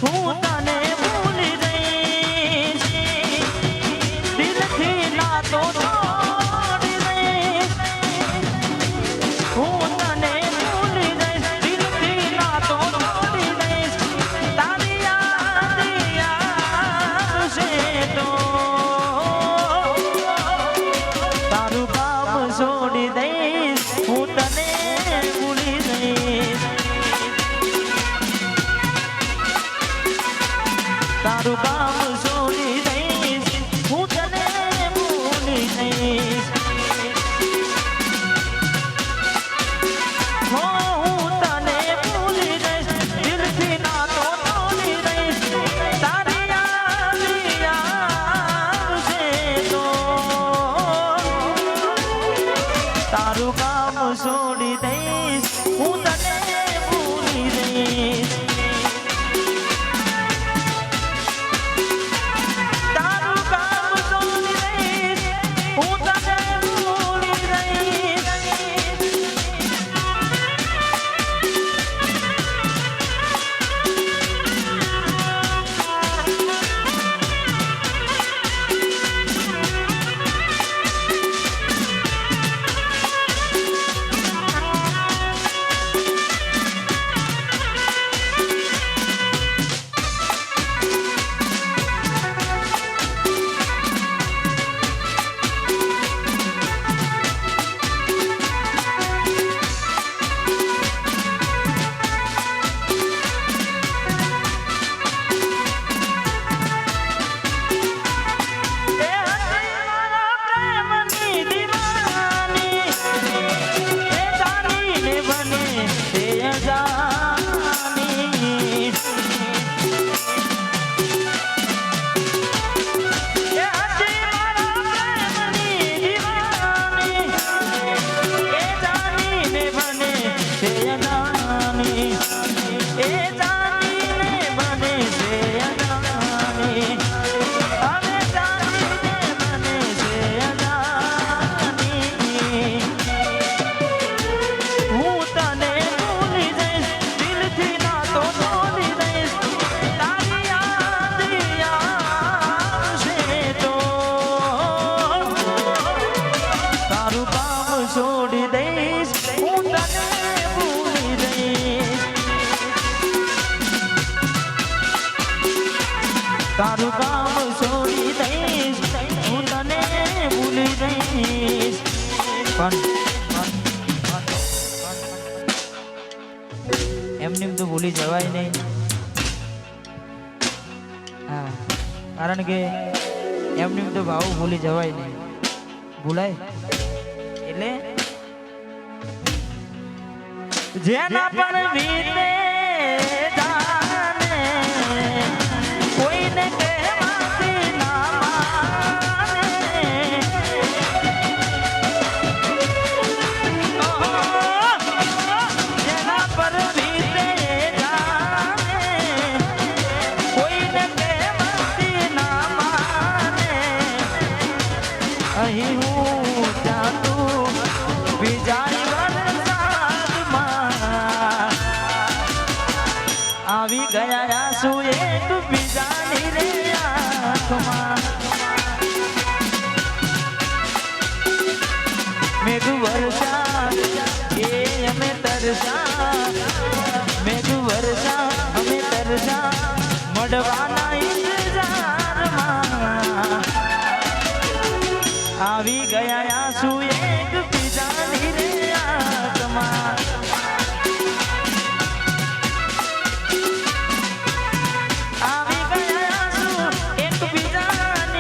હું તને ભૂલી જઈશ દિલથી નાતો તોડી દઈશ હું તને ભૂલી જઈશ દિલથી નાતો તોડી દઈશ તારી યાદ આવશે તો તારું કામ છોડી દઈશ હું તને ભૂલી જઈશ તારું કામ છોડી દઈશ હું તને ભૂલી જઈશ હો હું તને ભૂલી જઈશ દિલથી નાતો તોડી દઈશ તારી યાદ આવશે તો તારું કામ છોડી દઈશ હું તને ભૂલી જઈશ તારું કામ છોડી દઈશ હું તને ભૂલી જઈશ છોડી દઈશ હું તને ભૂલી જઈશ તારું કામ છોડી દઈશ હું તને ભૂલી જઈશ એમને તો ભૂલી જવાય નહીં હા કારણ કે એમને તો ભાવ ભૂલી જવાય નહીં ભૂલાય એટલે જેના પર વીતે જાને કોઈને કહેવાથી ના માને જેના પર વીતે જાને કોઈને કહેવાથી ના માને અહીં હું જાતું બીજાની વરસાદમાં આવી ગયા આંસુ એક બીજાની રે આંખમાં મેઘ વર્ષા એ અમે તરસા મેઘ વર્ષા અમે તરસા મળવાના ઇંતજારમાં આવી ગયા આંસુ એક બીજાની રે આંખમાં આવી ગયા આંસુ એક બીજાની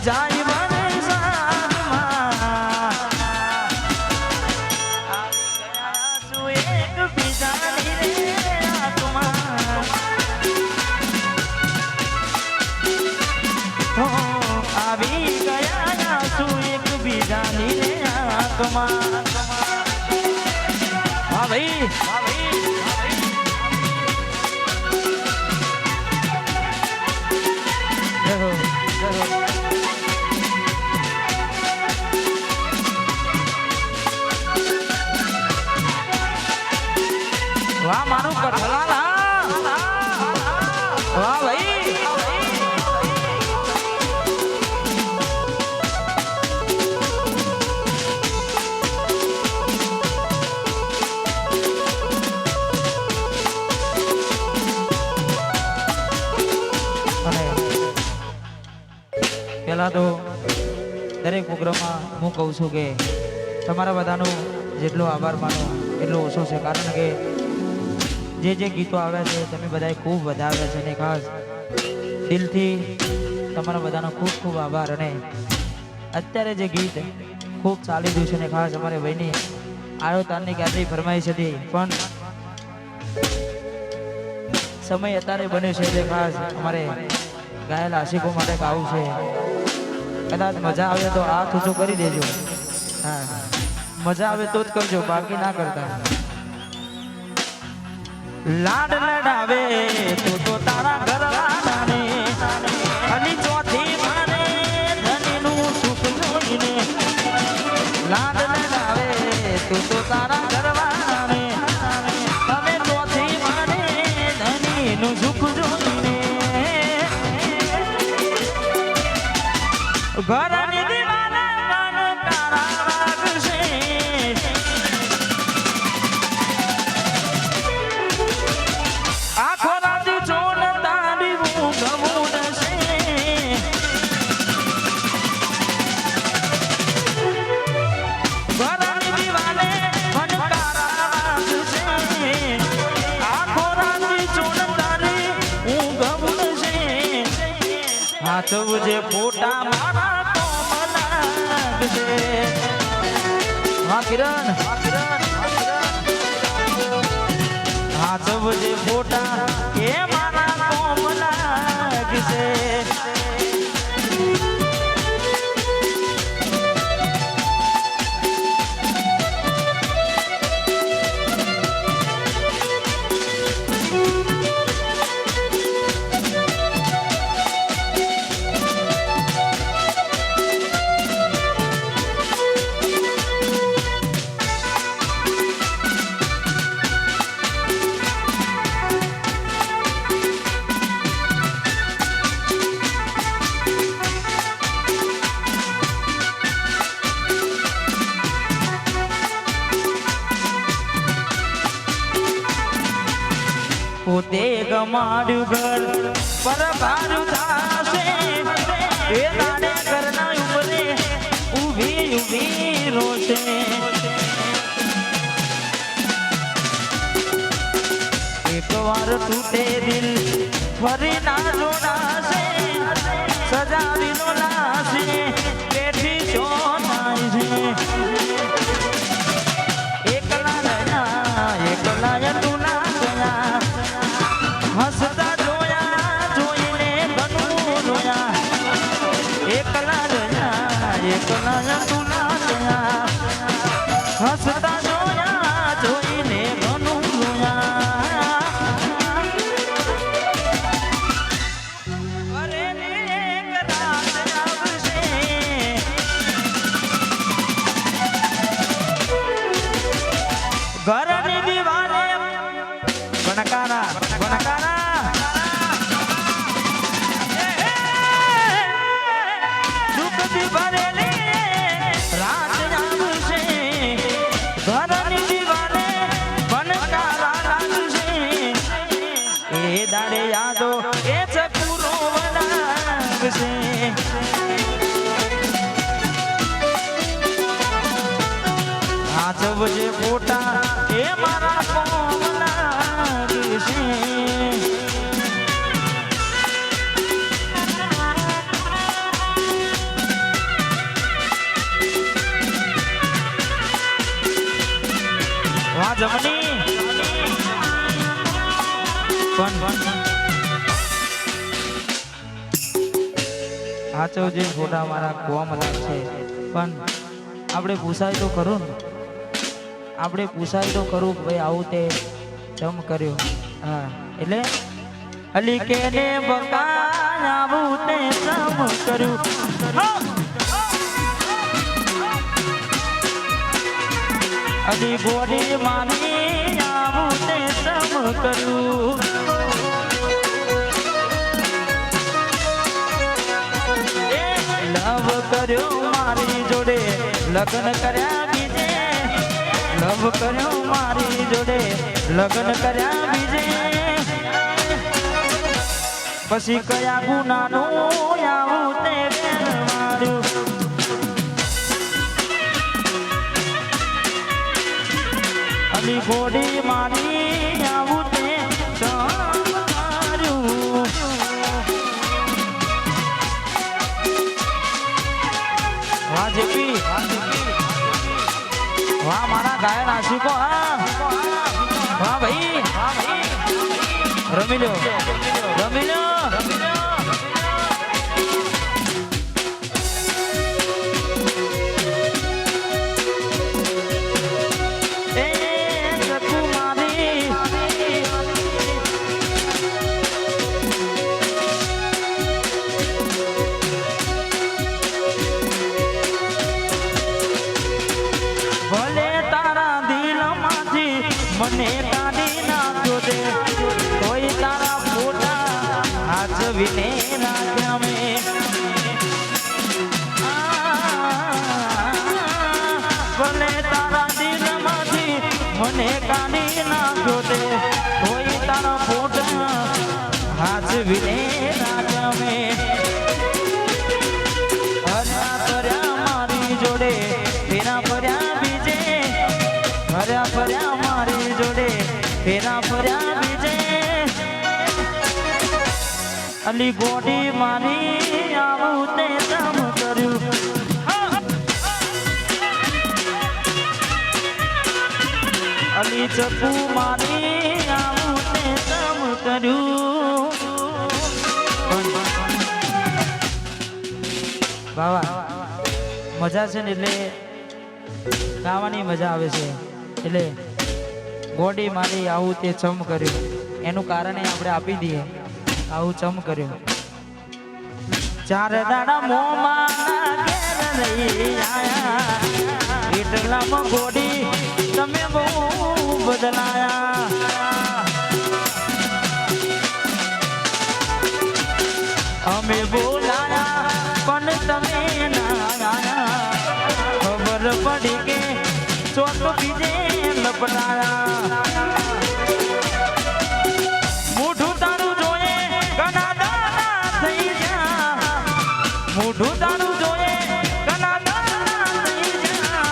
જાય વરસાદમાં આવી ગયા છું એક બીજાની રે આંખમાં આવી ગયા છું એક બીજાની રે આંખમાં હા ભાઈ વાહ મારું કઠલાલા વાહ ભાઈ પહેલા તો દરેક પ્રોગ્રામમાં હું કહું છું કે તમારા બધાનો જેટલો આભાર માનો એટલો ઓછો છે કારણ કે જે ગીતો આવ્યા છે તમે બધાએ ખૂબ વધાવ્યા છે અને ખાસ દિલથી તમારા બધાનો ખૂબ ખૂબ આભાર અને અત્યારે જે ગીત ખૂબ ચાલી રહ્યું છે અને ખાસ અમારે ભાઈની આયો તારની ક્યાંથી ફરમાઈશ હતી પણ સમય અત્યારે બન્યો છે એટલે ખાસ અમારે ગાયેલા આશિકો માટે ગાવું છે કદાચ મજા આવે તો હાથ ઊંચો કરી દેજો હા મજા આવે તો જ કરજો બાકી ના કરતા લાડ લડાવે તો તારા ઘરવાળાને અને ચોથી માને ધનીનું સુખ જોઈને લાડ લડાવે તો તારા ઘરવાળાને અને ચોથી માને ધનીનું સુખ જોઈને ઘરની દીવાના મન તારા વાગશે આખો રાત જોન તારી હું ગમું છે ઘરની દીવાને મન તારા વાગશે આખો રાત જોન તારી હું ગમું છે હાથ જે ફોટા મારા કિરણ હા સબ જે ફોટા એ મારા કોમ લાગશે પોતે ગમાડ્યું ઘર પર ભારું થાશે એ નાડે ઘરના ઉમરે ઊભી રોશે એકવાર તૂટે દિલ ફરી ના જોડાશે સજાવી નો લાશે પેઠી ચોનાય છે એકલા તુલા હસતા જોયા જોઈને ઘણું રોયા એકલા તુલા જોયા હસતા જોયા જોઈને ઘણું રોયા અરે એક રાત આવશે ઘરની દીવાને બનકારા દુઃખથી ભરેલી રાત આવશે ઘરની દીવાને બનકારા લાગશે એ દાડે યાદો એ ચકુરો બનાવશે હાથ જે ફોટા એ મારા કોમ લાગશે વાહ જમની પણ સાચો જે ફોટા મારા કોમ છે પણ આપણે પૂછાય તો ખરું ને આપણે પૂછાય તો ખરું કે ભાઈ આવું તે જમ કર્યું હા એટલે અલી કે ને બકા આવું તે જમ કર્યું અલી ગોડી માની આવું તે જમ કર્યું લવ કર્યો મારી જોડે લગ્ન કર્યા બીજે લવ કર્યો મારી જોડે લગ્ન કર્યા બીજે પછી કયા ગુનાનું આવું તે માર્યું અલી ગોડી મારી આવું તે જેપી વાહ મારા ગાયન આશિકો હા વાહ ભાઈ રમી લો રમી લો મને કાઢી નાખ્યો દે કોઈ તારા ફોટા હાજવીને રાખ્યા મેં ભલે તારા દિલમાંથી મને કાઢી નાખ્યો દે કોઈ તારા ફોટા હાજવીને રાખ્યા મેં હર્યા કર્યા મારી જોડે ફેરા ફર્યા બીજે હર્યા ફર્યા મારી જોડે ફેરા ફર્યા બીજે અલી ગોડી મારી આવું તે તમ કર્યું અલી ચકુ મારી આવું તે તમ કર્યું બાવા મજા છે ને એટલે ગાવાની મજા આવે છે એટલે ગોડી મારી આવું તે ચમ કર્યું એનું કારણ આપણે આપી દઈએ આવું ચમ કર્યું ચાર દાડા મોમાં ઘેર રહી આયા એટલામાં ગોડી તમે બહુ બદલાયા અમે બોલાયા પણ તમે ના આયા ખબર પડી કે ચોક બીજે લપટાયા મોઢું તારું જોયે ઘણા દાડા થઈ ગયા મોઢું તારું જોયે ઘણા દાડા થઈ ગયા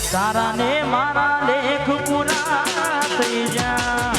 તારા ને મારા લેખ પૂરા થઈ ગયા